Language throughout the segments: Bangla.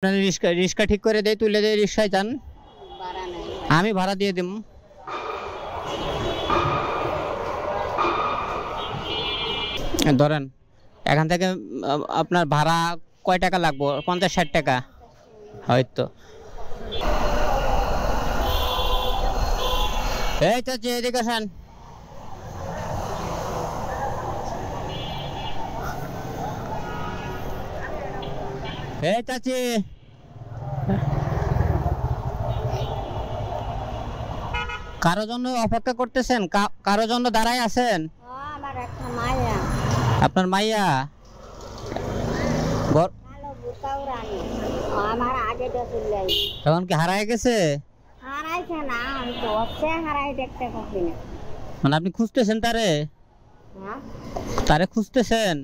আপনার রিক্সা রিক্সা ঠিক করে দেই, তুলে দেই, রিক্সায় যান, আমি ভাড়া দিয়ে দিব। ধরেন এখান থেকে আপনার ভাড়া কয় টাকা লাগবে? 50-60 টাকা হয়তো। এই তো এদিকে আসেন। এই চাচি, কারো জন্য অপেক্ষা করতেছেন? কারো জন্য দাঁড়ায় আছেন? আপনার মাইয়া এখন কি হারায় গেছে? মানে আপনি খুঁজতেছেন তারে? তারে খুঁজতেছেন?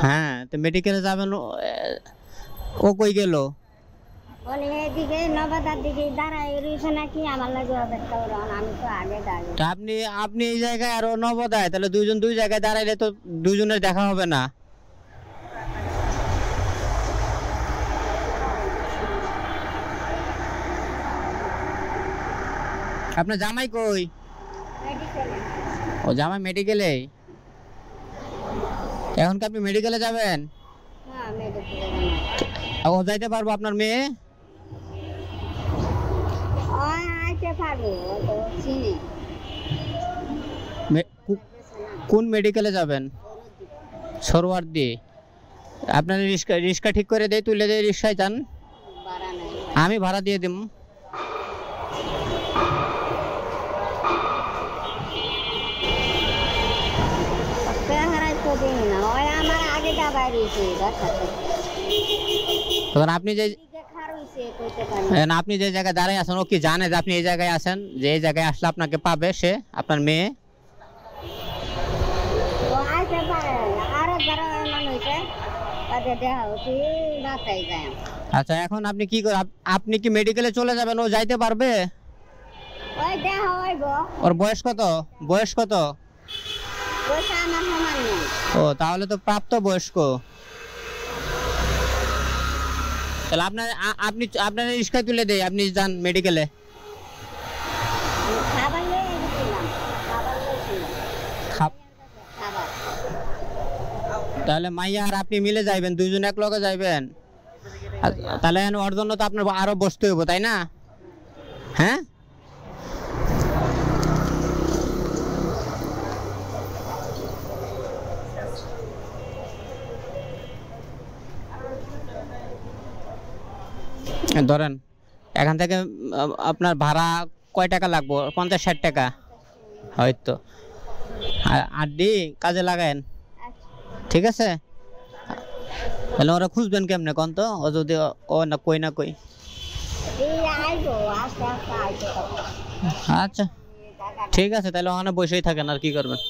হ্যাঁ, তো মেডিকেলে যাবেন, ও কই গেল? আপনি এই জায়গায় আর নবদায়, তাহলে দুইজন দুই জায়গায় দাঁড়াইলে তো দুজনের দেখা হবে না। আপনার জামাই কই? ও জামাই মেডিকেলে। এখন কি আপনি মেডিকেলে যাবেন? ও যাইতে পারবো আপনার মেয়ে? কোন মেডিকেলে যাবেন? সরোয়ার্দি। আপনার রিক্সা ঠিক করে দেই, তুলে দেই, রিক্সায় যান, আমি ভাড়া দিয়ে দিব। আপনি যে জায়গায় দাঁড়ায় আছেন, ও কি জানে যে আপনি এই জায়গায় আছেন, যে এই জায়গায় আসলে আপনাকে পাবে সে, আপনার মেয়ে? আচ্ছা, এখন আপনি কি করেন? আপনি কি মেডিকেলে চলে যাবেন? ও যাইতে পারবে? ওর বয়স কত? বয়স কত? ও তাহলে তো প্রাপ্ত বয়স্ক। তাহলে আপনার রিক্সায় তুলে দেই, আপনি যান মেডিকেলে। তাহলে মাইয়া আর আপনি মিলে যাইবেন, দুইজন এক লগে যাইবেন। তাহলে ওর জন্য তো আপনার আরো বসতে হইব, তাই না? হ্যাঁ, ধরেন এখান থেকে আপনার ভাড়া কয় টাকা লাগবে? 50-60 টাকা হয়তো। আর কাজে লাগায়েন, ঠিক আছে? তাহলে ওরা খুঁজবেন কেমনে কোন তো? ও যদি ও না কই না কই। আচ্ছা ঠিক আছে, তাহলে ওখানে বসেই থাকেন, আর কি করবেন।